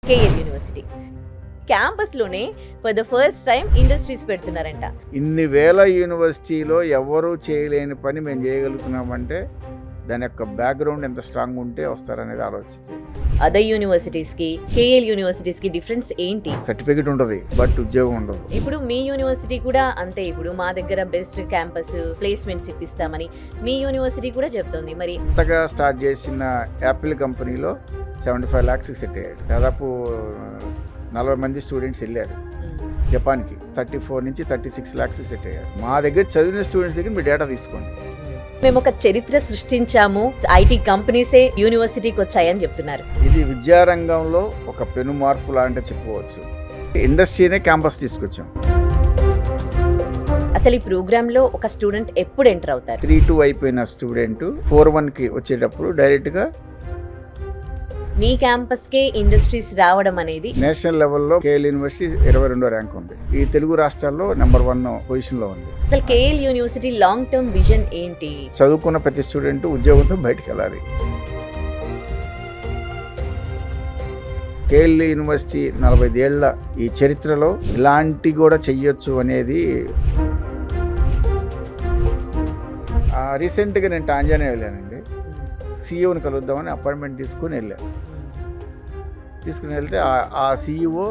KL university క్యాంపస్లోనే for the first time industries పెడుతున్నారంట. ఇన్ని వేల యూనివర్సిటీలో ఎవరూ చేయలేని పని మేము చేయగలుగుతున్నామంటే దాని యొక్క బ్యాక్గ్రౌండ్ ఎంత స్ట్రాంగ్ ఉంటే వస్తారనేది ఆలోచించి. అదర్ యూనివర్సిటీస్కి కేఎల్ యూనివర్సిటీస్కి డిఫరెన్స్ ఏంటి? సర్టిఫికెట్ ఉంటుంది బట్ ఉద్యోగం ఉండదు. ఇప్పుడు మీ యూనివర్సిటీ కూడా అంతే. ఇప్పుడు మా దగ్గర బెస్ట్ క్యాంపస్ ప్లేస్మెంట్స్ ఇప్పిస్తామని మీ యూనివర్సిటీ కూడా చెప్తోంది. మరి కొత్తగా స్టార్ట్ చేసిన యాపిల్ కంపెనీలో 75 lakhs సెట్ అయ్యాడు. దాదాపు 40 మంది స్టూడెంట్స్ వెళ్ళారు జపాన్కి. 34 నుంచి 36 lakhs సెట్ అయ్యారు. మా దగ్గర చదివిన స్టూడెంట్స్ దగ్గర మీ డేటా తీసుకోండి. మేము ఒక చరిత్ర సృష్టించాము, ఐటీ కంపెనీసే యూనివర్సిటీకి వచ్చాయని చెప్తున్నారు. ఇది విద్యారంగంలో ఒక పెను మార్పు లాంటి చెప్పుకోవచ్చు. ఇండస్ట్రీనే క్యాంపస్ తీసుకొచ్చాం. అసలు ఈ ప్రోగ్రాంలో ఒక స్టూడెంట్ ఎప్పుడు ఎంటర్ అవుతారు? 3-2 అయిపోయిన స్టూడెంట్ 4-1కి వచ్చేటప్పుడు డైరెక్ట్గా మీ క్యాంపస్కే ఇండస్ట్రీస్ రావడం అనేది నేషనల్ లెవెల్లో కేఎల్ యూనివర్సిటీ 22వ ర్యాంక్ ఉంది. ఈ తెలుగు రాష్ట్రాల్లో నెంబర్ 1 పొజిషన్లో ఉంది. అసలు KL university long term vision ఏంటి? చదువుకున్న ప్రతి స్టూడెంట్ ఉద్యోగంతో బయటకు వెళ్ళాలి. కేఎల్ యూనివర్సిటీ 45 ఏళ్ల ఈ చరిత్రలో ఇలాంటి కూడా చెయ్యొచ్చు అనేది. రీసెంట్గా నేను టాంజానియా వెళ్ళానండి. సీఈఓని కలుద్దామని అపాయింట్మెంట్ తీసుకుని వెళ్తే ఆ సీఈఓ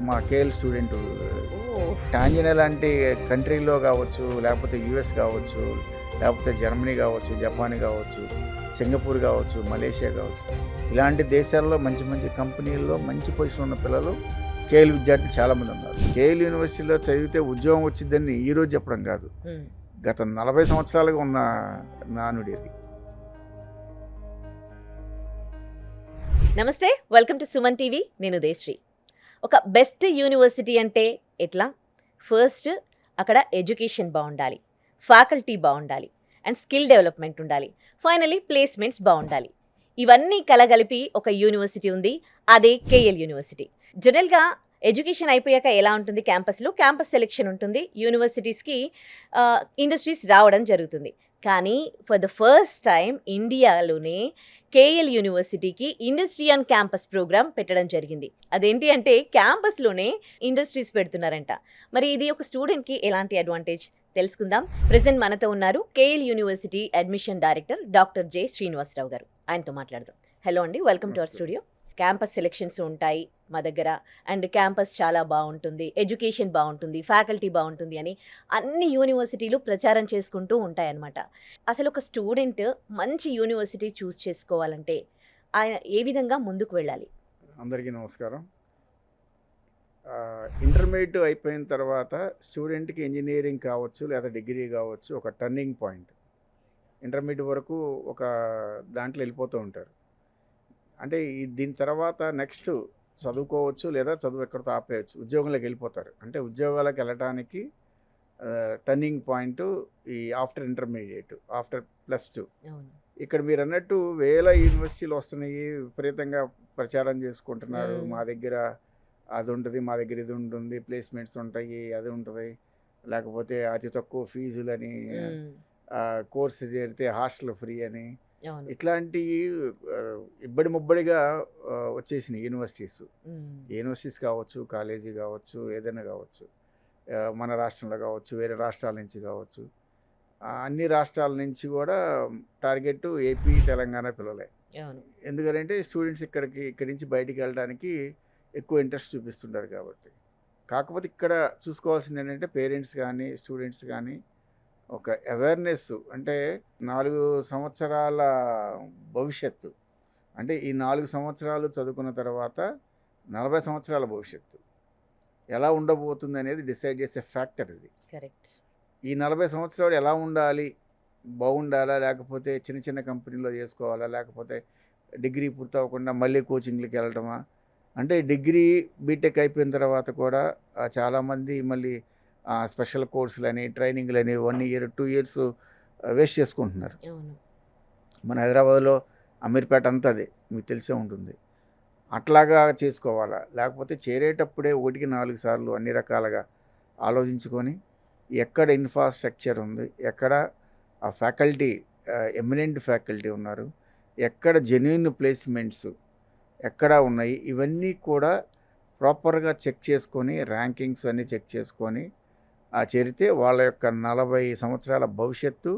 మా కేఎల్ స్టూడెంట్. టాంజానియా లాంటి కంట్రీలో కావచ్చు, లేకపోతే యుఎస్ కావచ్చు, లేకపోతే జర్మనీ కావచ్చు, జపాన్ కావచ్చు, సింగపూర్ కావచ్చు, మలేషియా కావచ్చు, ఇలాంటి దేశాల్లో మంచి మంచి కంపెనీల్లో మంచి పొజిషన్ ఉన్న పిల్లలు కేఎల్ విద్యార్థులు చాలామంది ఉన్నారు. కేఎల్ యూనివర్సిటీలో చదివితే ఉద్యోగం వచ్చిందని ఈరోజు చెప్పడం కాదు, గత 40 సంవత్సరాలుగా ఉన్న నానుడి అది. నమస్తే, వెల్కమ్ టు సుమన్ టీవీ. నేను దేశ్రీ. ఒక బెస్ట్ యూనివర్సిటీ అంటే ఎట్లా? ఫస్ట్ అక్కడ ఎడ్యుకేషన్ బాగుండాలి, ఫ్యాకల్టీ బాగుండాలి, అండ్ స్కిల్ డెవలప్మెంట్ ఉండాలి, ఫైనలీ ప్లేస్మెంట్స్ బాగుండాలి. ఇవన్నీ కలగలిపి ఒక యూనివర్సిటీ ఉంది, అదే కేఎల్ యూనివర్సిటీ. జనరల్గా ఎడ్యుకేషన్ అయిపోయాక ఎలా ఉంటుంది? క్యాంపస్లో క్యాంపస్ సెలెక్షన్ ఉంటుంది, యూనివర్సిటీస్కి ఇండస్ట్రీస్ రావడం జరుగుతుంది. కానీ ఫర్ ద ఫస్ట్ టైం ఇండియాలోనే కేఎల్ యూనివర్సిటీకి ఇండస్ట్రీ ఆన్ క్యాంపస్ ప్రోగ్రామ్ పెట్టడం జరిగింది. అదేంటి అంటే క్యాంపస్లోనే ఇండస్ట్రీస్ పెడుతున్నారంట. మరి ఇది ఒక స్టూడెంట్కి ఎలాంటి అడ్వాంటేజ్ తెలుసుకుందాం. ప్రెజెంట్ మనతో ఉన్నారు KL university admission director doctor J Srinivasarao garu. ఆయనతో మాట్లాడదాం. హలో అండి, welcome to our studio. Campus selections ఉంటాయి మా దగ్గర, అండ్ క్యాంపస్ చాలా బాగుంటుంది, ఎడ్యుకేషన్ బాగుంటుంది, ఫ్యాకల్టీ బాగుంటుంది అని అన్ని యూనివర్సిటీలు ప్రచారం చేసుకుంటూ ఉంటాయన్నమాట. అసలు ఒక స్టూడెంట్ మంచి యూనివర్సిటీ చూస్ చేసుకోవాలంటే ఆయన ఏ విధంగా ముందుకు వెళ్ళాలి? అందరికీ నమస్కారం. ఇంటర్మీడియట్ అయిపోయిన తర్వాత స్టూడెంట్కి ఇంజనీరింగ్ కావచ్చు లేదా డిగ్రీ కావచ్చు ఒక టర్నింగ్ పాయింట్. ఇంటర్మీడియట్ వరకు ఒక దాంట్లో వెళ్ళిపోతూ ఉంటారు. అంటే దీని తర్వాత నెక్స్ట్ చదువుకోవచ్చు లేదా చదువు ఎక్కడితో ఆపేయచ్చు, ఉద్యోగంలోకి వెళ్ళిపోతారు. అంటే ఉద్యోగాలకు వెళ్ళటానికి టర్నింగ్ పాయింట్ ఈ ఆఫ్టర్ ఇంటర్మీడియట్, ఆఫ్టర్ +2. ఇక్కడ మీరు అన్నట్టు వేల యూనివర్సిటీలు వస్తున్నాయి, విపరీతంగా ప్రచారం చేసుకుంటున్నారు. మా దగ్గర అది ఉంటుంది, మా దగ్గర ఇది ఉంటుంది, ప్లేస్మెంట్స్ ఉంటాయి, అది ఉంటుంది, లేకపోతే అతి తక్కువ ఫీజులని, కోర్సు చేరితే హాస్టల్ ఫ్రీ అని, ఇట్లాంటి ఇబ్బడి ముబ్బడిగా వచ్చేసినాయి యూనివర్సిటీస్ కావచ్చు, కాలేజీ కావచ్చు, ఏదైనా కావచ్చు, మన రాష్ట్రంలో కావచ్చు, వేరే రాష్ట్రాల నుంచి కావచ్చు. అన్ని రాష్ట్రాల నుంచి కూడా టార్గెట్ ఏపీ, తెలంగాణ పిల్లలే. ఎందుకంటే స్టూడెంట్స్ ఇక్కడి నుంచి బయటికి వెళ్ళడానికి ఎక్కువ ఇంట్రెస్ట్ చూపిస్తుంటారు కాబట్టి. కాకపోతే ఇక్కడ చూసుకోవాల్సింది ఏంటంటే పేరెంట్స్ కానీ స్టూడెంట్స్ కానీ ఒక అవేర్నెస్. అంటే 4 సంవత్సరాల భవిష్యత్తు, అంటే ఈ 4 సంవత్సరాలు చదువుకున్న తర్వాత 40 సంవత్సరాల భవిష్యత్తు ఎలా ఉండబోతుంది అనేది డిసైడ్ చేసే ఫ్యాక్టర్ ఇది. కరెక్ట్. ఈ 40 సంవత్సరాలు ఎలా ఉండాలి, బాగుండాలా, లేకపోతే చిన్న చిన్న కంపెనీలో చేసుకోవాలా, లేకపోతే డిగ్రీ పూర్తి అవ్వకుండా మళ్ళీ కోచింగ్లకి వెళ్ళటమా? అంటే డిగ్రీ బీటెక్ అయిపోయిన తర్వాత కూడా చాలామంది మళ్ళీ స్పెషల్ కోర్సులని, ట్రైనింగ్లని 1 year 2 years వేస్ట్ చేసుకుంటున్నారు. మన హైదరాబాద్లో అమీర్పేట అంతా అదే, మీకు తెలిసే ఉంటుంది. అట్లాగా చేసుకోవాలా, లేకపోతే చేరేటప్పుడే 1కి 4 సార్లు అన్ని రకాలుగా ఆలోచించుకొని ఎక్కడ ఇన్ఫ్రాస్ట్రక్చర్ ఉంది, ఎక్కడ ఆ ఫ్యాకల్టీ ఎమినెంట్ ఫ్యాకల్టీ ఉన్నారు, ఎక్కడ జెన్యూన్ ప్లేస్మెంట్స్, ఎక్కడ ఉన్నాయి, ఇవన్నీ కూడా ప్రాపర్గా చెక్ చేసుకొని ర్యాంకింగ్స్ అన్నీ చెక్ చేసుకొని చేరితే వాళ్ళ యొక్క 40 సంవత్సరాల భవిష్యత్తు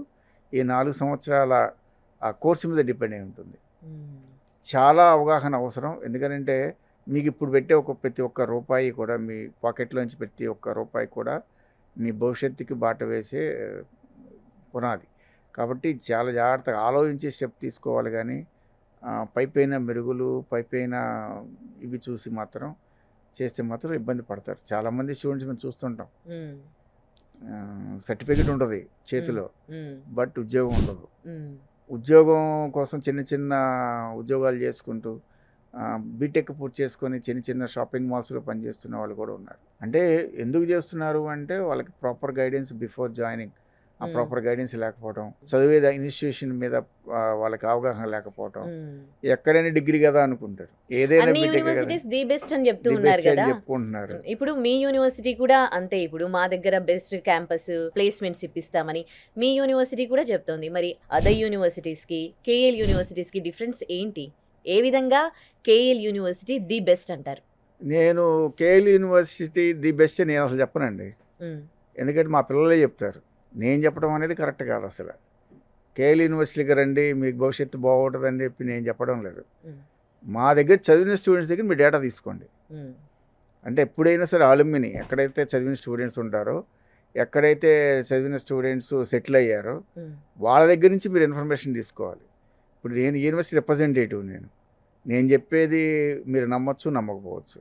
ఈ 4 సంవత్సరాల ఆ కోర్సు మీద డిపెండ్ అయి ఉంటుంది. చాలా అవగాహన అవసరం. ఎందుకంటే మీకు ఇప్పుడు పెట్టే ప్రతి ఒక్క రూపాయి కూడా మీ పాకెట్లోంచి ప్రతి ఒక్క రూపాయి కూడా మీ భవిష్యత్తుకి బాట వేసే పునాది. కాబట్టి చాలా జాగ్రత్తగా ఆలోచించి స్టెప్ తీసుకోవాలి కానీ పైపైన మెరుగులు పైపైన ఇవి చూసి మాత్రం చేస్తే మాత్రం ఇబ్బంది పడతారు. చాలామంది స్టూడెంట్స్ మేము చూస్తుంటాం, సర్టిఫికెట్ ఉంటుంది చేతిలో, బట్ ఉద్యోగం ఉండదు. ఉద్యోగం కోసం చిన్న చిన్న ఉద్యోగాలు చేసుకుంటూ బీటెక్ పూర్తి చేసుకొని చిన్న చిన్న షాపింగ్ మాల్స్లో పనిచేస్తున్న వాళ్ళు కూడా ఉన్నారు. అంటే ఎందుకు చేస్తున్నారు అంటే వాళ్ళకి ప్రాపర్ గైడెన్స్ బిఫోర్ జాయినింగ్, ఆ ప్రాపర్ గైడెన్స్ లేకపోవడం, చదివే ఇన్స్టిట్యూషన్ మీద వాళ్ళకి అవగాహన లేకపోవడం, ఎక్కడైనా డిగ్రీ కదా అనుకుంటారు, ఏదైనా యూనివర్సిటీస్ ది బెస్ట్ అని చెప్తూ ఉన్నారు కదా చెప్పుకుంటున్నారు. ఇప్పుడు మీ యూనివర్సిటీ కూడా అంతే, ఇప్పుడు మా దగ్గర బెస్ట్ క్యాంపస్ ప్లేస్మెంట్స్ ఇప్పిస్తామని మీ యూనివర్సిటీ కూడా చెప్తోంది. మరి అదర్ యూనివర్సిటీస్ కి కేఎల్ యూనివర్సిటీస్ కి డిఫరెన్స్ ఏంటి? ఏ విధంగా కేఎల్ యూనివర్సిటీ ది బెస్ట్ అంటారు? నేను కేఎల్ యూనివర్సిటీ ది బెస్ట్ నేను అసలు చెప్పనండి, ఎందుకంటే మా పిల్లలే చెప్తారు. నేను చెప్పడం అనేది కరెక్ట్ కాదు. అసలు కేఎల్ యూనివర్సిటీకి రండి మీకు భవిష్యత్తు బాగుంటుందని చెప్పి నేను చెప్పడం లేదు. మా దగ్గర చదివిన స్టూడెంట్స్ దగ్గర మీ డేటా తీసుకోండి. అంటే ఎప్పుడైనా సరే ఆలుమిని ఎక్కడైతే చదివిన స్టూడెంట్స్ ఉంటారో, ఎక్కడైతే చదివిన స్టూడెంట్స్ సెటిల్ అయ్యారో వాళ్ళ దగ్గర నుంచి మీరు ఇన్ఫర్మేషన్ తీసుకోవాలి. ఇప్పుడు నేను యూనివర్సిటీ రిప్రజెంటేటివ్, నేను చెప్పేది మీరు నమ్మొచ్చు నమ్మకపోవచ్చు,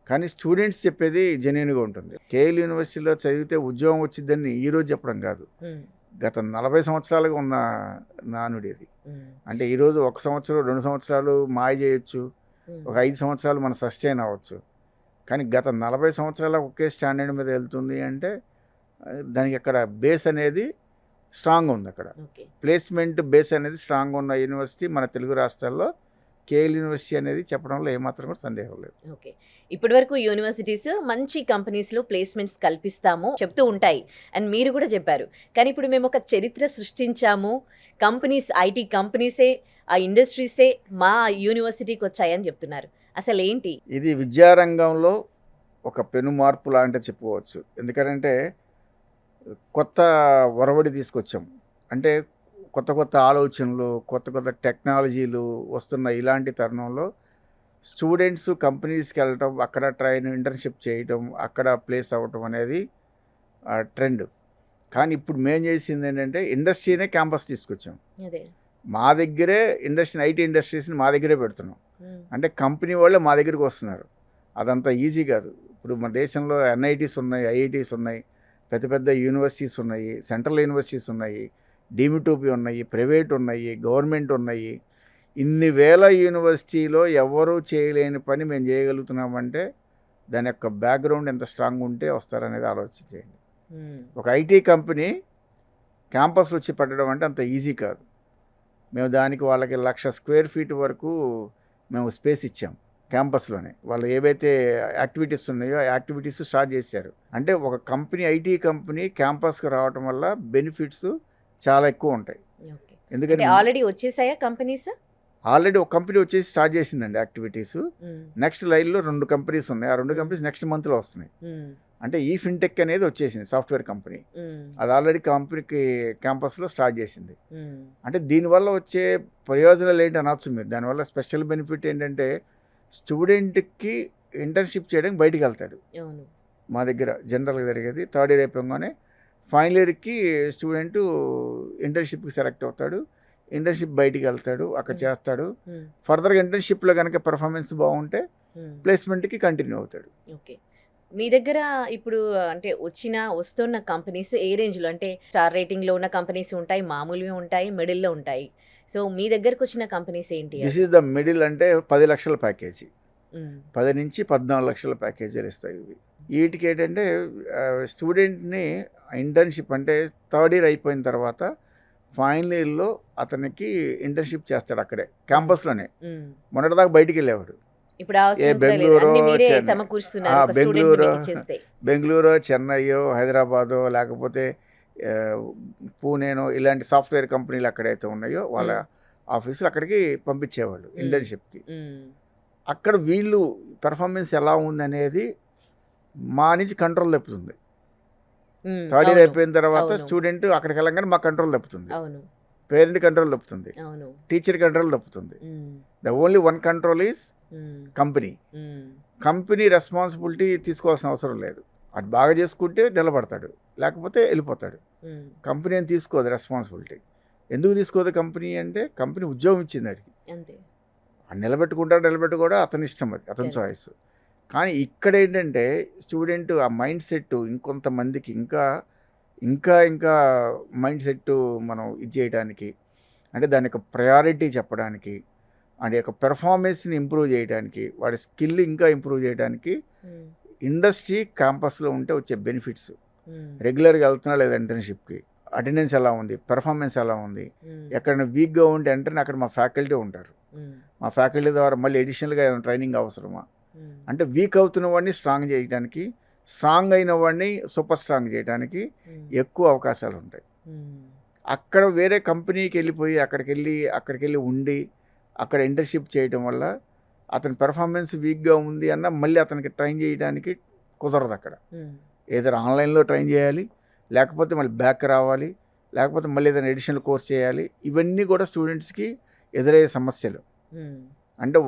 కానీ స్టూడెంట్స్ చెప్పేది జెన్యూన్గా ఉంటుంది. కేఎల్ యూనివర్సిటీలో చదివితే ఉద్యోగం వచ్చిందని ఈరోజు చెప్పడం కాదు, గత 40 సంవత్సరాలుగా ఉన్న నానుడి అది. అంటే ఈరోజు 1 సంవత్సరం 2 సంవత్సరాలు మాయ చేయొచ్చు, ఒక 5 సంవత్సరాలు మనం సస్టైన్ అవ్వచ్చు, కానీ గత 40 సంవత్సరాల ఒకే స్టాండర్డ్ మీద వెళ్తుంది అంటే దానికి అక్కడ బేస్ అనేది స్ట్రాంగ్ ఉంది. అక్కడ ప్లేస్మెంట్ బేస్ అనేది స్ట్రాంగ్ ఉన్న యూనివర్సిటీ మన తెలుగు రాష్ట్రాల్లో కేఎల్ యూనివర్సిటీ అనేది చెప్పడంలో ఏమాత్రం కూడా సందేహం లేదు. ఓకే, ఇప్పటి వరకు యూనివర్సిటీస్ మంచి కంపెనీస్లో ప్లేస్మెంట్స్ కల్పిస్తాము చెప్తూ ఉంటాయి అండ్ మీరు కూడా చెప్పారు. కానీ ఇప్పుడు మేము ఒక చరిత్ర సృష్టించాము, కంపెనీస్ ఐటీ కంపెనీసే ఆ ఇండస్ట్రీసే మా యూనివర్సిటీకి వచ్చాయని చెప్తున్నారు. అసలు ఏంటి ఇది? విద్యారంగంలో ఒక పెను మార్పు లాంటి చెప్పుకోవచ్చు. ఎందుకంటే కొత్త ఒరవడి తీసుకొచ్చాం. అంటే కొత్త కొత్త ఆలోచనలు, కొత్త కొత్త టెక్నాలజీలు వస్తున్న ఇలాంటి తరుణంలో స్టూడెంట్స్ కంపెనీస్కి వెళ్ళటం, అక్కడ ఇంటర్న్షిప్ చేయటం, అక్కడ ప్లేస్ అవ్వటం అనేది ట్రెండ్. కానీ ఇప్పుడు మేము చేసింది ఏంటంటే ఇండస్ట్రీనే క్యాంపస్ తీసుకొచ్చాం. మా దగ్గరే ఐటీ ఇండస్ట్రీస్ని మా దగ్గరే పెడుతున్నాం. అంటే కంపెనీ వాళ్ళే మా దగ్గరికి వస్తున్నారు. అదంతా ఈజీ కాదు. ఇప్పుడు మన దేశంలో ఎన్ఐటీస్ ఉన్నాయి, ఐఐటీస్ ఉన్నాయి, పెద్ద పెద్ద యూనివర్సిటీస్ ఉన్నాయి, సెంట్రల్ యూనివర్సిటీస్ ఉన్నాయి, డీమ్డ్ ఉన్నాయి, ప్రైవేట్ ఉన్నాయి, గవర్నమెంట్ ఉన్నాయి. ఇన్ని వేల యూనివర్సిటీలో ఎవరూ చేయలేని పని మేము చేయగలుగుతున్నామంటే దాని యొక్క బ్యాక్గ్రౌండ్ ఎంత స్ట్రాంగ్ ఉంటే వస్తారనేది ఆలోచించేయండి. ఒక ఐటీ కంపెనీ క్యాంపస్లో వచ్చి పెట్టడం అంటే అంత ఈజీ కాదు. మేము దానికి వాళ్ళకి 1,00,000 స్క్వేర్ ఫీట్ వరకు మేము స్పేస్ ఇచ్చాం క్యాంపస్లోనే. వాళ్ళు ఏవైతే యాక్టివిటీస్ ఉన్నాయో ఆ యాక్టివిటీస్ స్టార్ట్ చేశారు. అంటే ఒక కంపెనీ, ఐటీ కంపెనీ క్యాంపస్కి రావడం వల్ల బెనిఫిట్స్ చాలా ఎక్కువ ఉంటాయి. ఎందుకంటే ఆల్రెడీ వచ్చేసాయా కంపెనీస్? ఆల్రెడీ ఒక కంపెనీ వచ్చేసి స్టార్ట్ చేసిందండి యాక్టివిటీస్. నెక్స్ట్ లైన్లో 2 కంపెనీస్ ఉన్నాయి. ఆ 2 కంపెనీస్ నెక్స్ట్ మంత్లో వస్తున్నాయి. అంటే ఈ ఫిన్టెక్ అనేది వచ్చేసింది, సాఫ్ట్వేర్ కంపెనీ. అది ఆల్రెడీ కంపెనీకి క్యాంపస్లో స్టార్ట్ చేసింది. అంటే దీనివల్ల వచ్చే ప్రయోజనాలు ఏంటి అనొచ్చు మీరు. దానివల్ల స్పెషల్ బెనిఫిట్ ఏంటంటే స్టూడెంట్కి ఇంటర్న్షిప్ చేయడానికి బయటికి వెళ్తాడు. మా దగ్గర జనరల్గా జరిగేది థర్డ్ ఇయర్ అయిపోగానే ఫైనల్ ఇయర్కి స్టూడెంట్ ఇంటర్న్షిప్కి సెలెక్ట్ అవుతాడు. ఇంటర్న్షిప్ బయటికి వెళ్తాడు, అక్కడ చేస్తాడు. ఫర్దర్గా ఇంటర్న్షిప్లో కనుక పెర్ఫార్మెన్స్ బాగుంటే ప్లేస్మెంట్కి కంటిన్యూ అవుతాడు. ఓకే, మీ దగ్గర ఇప్పుడు అంటే వస్తున్న కంపెనీస్ ఏ రేంజ్లో? అంటే స్టార్ రేటింగ్లో ఉన్న కంపెనీస్ ఉంటాయి, మామూలుగా ఉంటాయి, మిడిల్లో ఉంటాయి. సో మీ దగ్గరకు వచ్చిన కంపెనీస్ ఏంటి? This is the middle. అంటే 10 లక్షల ప్యాకేజీ, 10 నుంచి 14 లక్షల ప్యాకేజీలు ఇస్తాయి ఇవి. వీటికి ఏంటంటే స్టూడెంట్ని ఇంటర్న్షిప్ అంటే థర్డ్ ఇయర్ అయిపోయిన తర్వాత ఫైనల్ ఇయర్లో అతనికి ఇంటర్న్షిప్ చేస్తాడు అక్కడే క్యాంపస్లోనే. మొన్నటిదాకా బయటికి వెళ్ళేవాడు. బెంగళూరు, చెన్నైయో, హైదరాబాదో, లేకపోతే పూణేనో ఇలాంటి సాఫ్ట్వేర్ కంపెనీలు అక్కడైతే ఉన్నాయో వాళ్ళ ఆఫీసులు అక్కడికి పంపించేవాళ్ళు ఇంటర్న్షిప్కి. అక్కడ వీళ్ళు పెర్ఫార్మెన్స్ ఎలా ఉందనేది మా నుంచి కంట్రోల్ తప్పుతుంది. థర్డ్ ఇయర్ అవును. అయిపోయిన తర్వాత అవును. స్టూడెంట్ అక్కడికి వెళ్ళగానే మా కంట్రోల్ తప్పుతుంది, అవును. పేరెంట్ కంట్రోల్ తప్పుతుంది, అవును. టీచర్ కంట్రోల్ తప్పుతుంది. హ్మ్. The only one control is హ్మ్. కంపెనీ. హ్మ్. కంపెనీ రెస్పాన్సిబిలిటీ తీసుకోవాల్సిన అవసరం లేదు. అది బాగా చేసుకుంటే నిలబడతాడు, లేకపోతే వెళ్ళిపోతాడు. హ్మ్. కంపెనీ అని తీసుకోదు రెస్పాన్సిబిలిటీ. ఎందుకు తీసుకోదు కంపెనీ అంటే, కంపెనీ ఉద్యోగం ఇచ్చింది అడిగి, అంతే. నిలబెట్టుకోవడం అతని ఇష్టం, అది అతని అంతే. చాయిస్. కానీ ఇక్కడ ఏంటంటే స్టూడెంట్ ఆ మైండ్ సెట్ ఇంకొంతమందికి ఇంకా ఇంకా ఇంకా మైండ్ సెట్ మనం ఇది చేయడానికి, అంటే దాని యొక్క ప్రయారిటీ చెప్పడానికి, వాడి యొక్క పెర్ఫార్మెన్స్ని ఇంప్రూవ్ చేయడానికి, వాడి స్కిల్ ఇంకా ఇంప్రూవ్ చేయడానికి హ్మ్. ఇండస్ట్రీ క్యాంపస్లో ఉంటే వచ్చే బెనిఫిట్స్, హ్మ్. రెగ్యులర్గా వెళ్తున్నా లేదా ఇంటర్న్షిప్కి, అటెండెన్స్ ఎలా ఉంది, పెర్ఫార్మెన్స్ ఎలా ఉంది, హ్మ్. ఎక్కడైనా వీక్గా ఉంటే వెంటనే అక్కడ మా ఫ్యాకల్టీ ఉంటారు. హ్మ్. మా ఫ్యాకల్టీ ద్వారా మళ్ళీ అడిషనల్గా ఏమైనా ట్రైనింగ్ అవసరమా, హ్మ్. అంటే వీక్ అవుతున్న వాడిని స్ట్రాంగ్ చేయడానికి, స్ట్రాంగ్ అయిన వాడిని సూపర్ స్ట్రాంగ్ చేయడానికి హ్మ్. ఎక్కువ అవకాశాలు ఉంటాయి. హ్మ్. అక్కడ వేరే కంపెనీకి వెళ్ళిపోయి అక్కడికి వెళ్ళి ఉండి అక్కడ ఇంటర్న్షిప్ చేయడం వల్ల అతని పెర్ఫార్మెన్స్ వీక్గా ఉంది అన్న మళ్ళీ అతనికి ట్రైన్ చేయడానికి కుదరదు అక్కడ. హ్మ్. ఏదైనా ఆన్లైన్లో ట్రైన్ చేయాలి, లేకపోతే మళ్ళీ బ్యాక్ రావాలి, లేకపోతే మళ్ళీ ఏదైనా అడిషనల్ కోర్స్ చేయాలి. ఇవన్నీ కూడా స్టూడెంట్స్కి ఎదురయ్యే సమస్యలు. హ్మ్. అంటే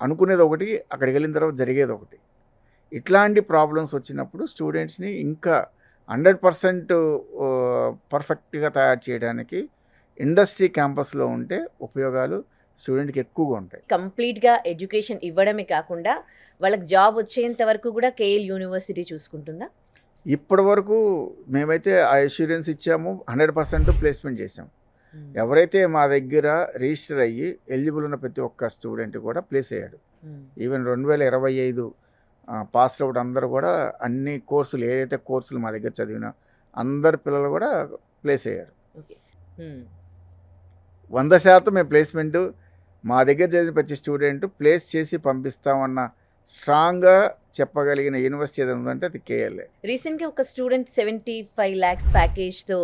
అనుకునేది ఒకటి, అక్కడికి వెళ్ళిన తర్వాత జరిగేది ఒకటి. ఇట్లాంటి ప్రాబ్లమ్స్ వచ్చినప్పుడు స్టూడెంట్స్ని ఇంకా 100% పర్ఫెక్ట్గా తయారు చేయడానికి ఇండస్ట్రీ క్యాంపస్లో ఉంటే ఉపయోగాలు స్టూడెంట్కి ఎక్కువగా ఉంటాయి. కంప్లీట్‌గా ఎడ్యుకేషన్ ఇవ్వడమే కాకుండా వాళ్ళకి జాబ్ వచ్చేంత వరకు కూడా కేఎల్ యూనివర్సిటీ చూసుకుంటుందా? ఇప్పటి వరకు మేమైతే ఆ అష్యూరెన్స్ ఇచ్చాము, 100% ప్లేస్మెంట్ చేసాం. హ్మ్. ఎవరైతే మా దగ్గర రిజిస్టర్ అయ్యి ఎలిజిబుల్ ఉన్న ప్రతి ఒక్క స్టూడెంట్ కూడా ప్లేస్ అయ్యాడు. హ్మ్. ఈవెన్ 2025 పాస్ అవుట్ అందరూ కూడా అన్ని కోర్సులు ఏదైతే కోర్సులు మా దగ్గర చదివిన అందరు పిల్లలు కూడా ప్లేస్ అయ్యారు. ఓకే. హ్మ్. 100% మేము ప్లేస్మెంట్ మా దగ్గర చదివిన ప్రతి స్టూడెంట్ ప్లేస్ చేసి పంపిస్తామన్న స్ట్రాంగ్గా చెప్పగలిగిన యూనివర్సిటీ ఏదైనా ఉందంటే అది కేఎల్ఏ. రీసెంట్‌గా ఒక స్టూడెంట్ 75 లాక్స్ ప్యాకేజ్‌తో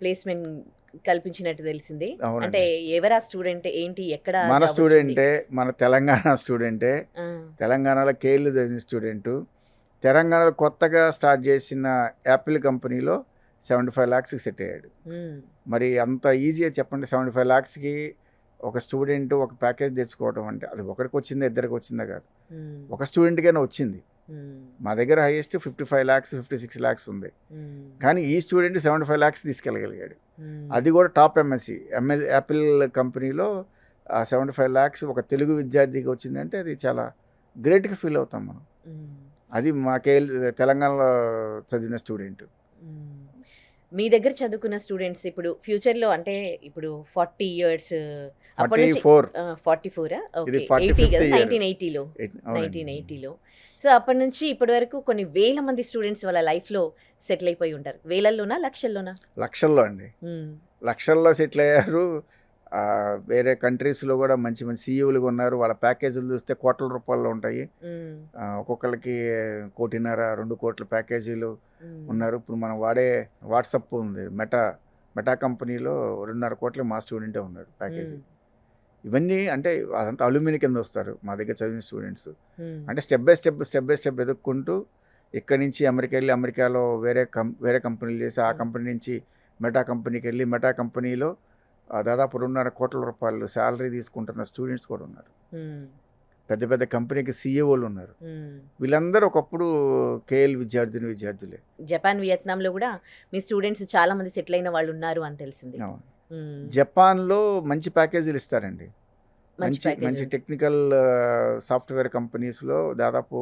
ప్లేస్‌మెంట్ కల్పించినట్టు తెలిసింది. అంటే అవునండి, ఎవరా స్టూడెంట్? ఏంటి? ఎక్కడ మన జాబ్ వచ్చింది? స్టూడెంటే, మన తెలంగాణ స్టూడెంటే. ఆ! తెలంగాణలో కేఎల్ చదివిన స్టూడెంటు. తెలంగాణలో కొత్తగా స్టార్ట్ చేసిన యాపిల్ కంపెనీలో 75 లాక్స్కి సెట్ అయ్యాడు. హ్మ్. మరి అంత ఈజీగా చెప్పండి, 75 లాక్స్కి ఒక స్టూడెంట్ ఒక ప్యాకేజ్ తెచ్చుకోవడం అంటే అది ఒకరికి వచ్చిందా ఇద్దరికి వచ్చిందా కాదు, హ్మ్. ఒక స్టూడెంట్కైనా వచ్చింది. హ్మ్. మా దగ్గర హైయెస్ట్ 55 లాక్స్ 56 లాక్స్ ఉంది, హ్మ్. కానీ ఈ స్టూడెంట్ 75 లాక్స్ తీసుకెళ్ళగలిగాడు. హ్మ్. అది కూడా టాప్ ఎంఎస్సి యాపిల్ కంపెనీలో 75 లాక్స్ ఒక తెలుగు విద్యార్థికి వచ్చిందంటే అది చాలా గ్రేట్గా ఫీల్ అవుతాం మనం. హ్మ్. అది మా తెలంగాణలో చదివిన స్టూడెంట్. హ్మ్. మీ దగ్గర చదువుకున్న స్టూడెంట్స్ ఇప్పుడు ఫ్యూచర్‌లో అంటే ఇప్పుడు 40 ఇయర్స్ అప్పటి నుంచి 44, 44ఆ? ఇది ఓకే. 80 45th కదా! ఇయర్. 1980లో. అవునండి, 1980లో. సో, అప్పటి నుంచి ఇప్పటి వరకు కొన్ని వేల మంది స్టూడెంట్స్ వాళ్ళ లైఫ్‌లో సెటిల్ అయిపోయి ఉంటారు. వేలల్లోనా? లక్షల్లోనా? లక్షల్లో అండి, హ్మ్. లక్షల్లో సెటిల్ అయ్యారు. వేరే కంట్రీస్లో కూడా మంచి మంచి సీఈఓలుగా ఉన్నారు. వాళ్ళ ప్యాకేజీలు చూస్తే కోట్ల రూపాయల్లో ఉంటాయి. హ్మ్. ఒక్కొక్కరికి 1.5 2 కోట్ల ప్యాకేజీలు హ్మ్. ఉన్నారు. ఇప్పుడు మనం వాడే వాట్సప్ ఉంది, మెటా కంపెనీలో 2.5 కోట్ల మా స్టూడెంటే ఉన్నాడు ప్యాకేజీ. హ్మ్. ఇవన్నీ అంటే అదంతా అల్యూమిని కింద వస్తారు మా దగ్గర చదివిన స్టూడెంట్స్. హ్మ్. అంటే స్టెప్ బై స్టెప్ ఎదుక్కుంటూ ఇక్కడి నుంచి అమెరికా వెళ్ళి అమెరికాలో వేరే కంపెనీలు చేసి ఆ కంపెనీ నుంచి మెటా కంపెనీకి వెళ్ళి మెటా కంపెనీలో దాదాపు 2.5 కోట్ల రూపాయలు శాలరీ తీసుకుంటున్న స్టూడెంట్స్ కూడా ఉన్నారు. హ్మ్. పెద్ద పెద్ద కంపెనీకి సీఈఓలు ఉన్నారు. హ్మ్. వీళ్ళందరూ ఒకప్పుడు కేఎల్ విద్యార్థులే. జపాన్, వియత్నాంలో గూడా మీ స్టూడెంట్స్ చాలా మంది సెటిల్ అయిన వాళ్ళు ఉన్నారు అని తెలిసింది. అవును. హ్మ్. జపాన్లో మంచి ప్యాకేజీలు ఇస్తారండి. మంచి మంచి ప్యాకేజ్ మంచి ఉంది. టెక్నికల్ సాఫ్ట్వేర్ కంపెనీస్లో దాదాపు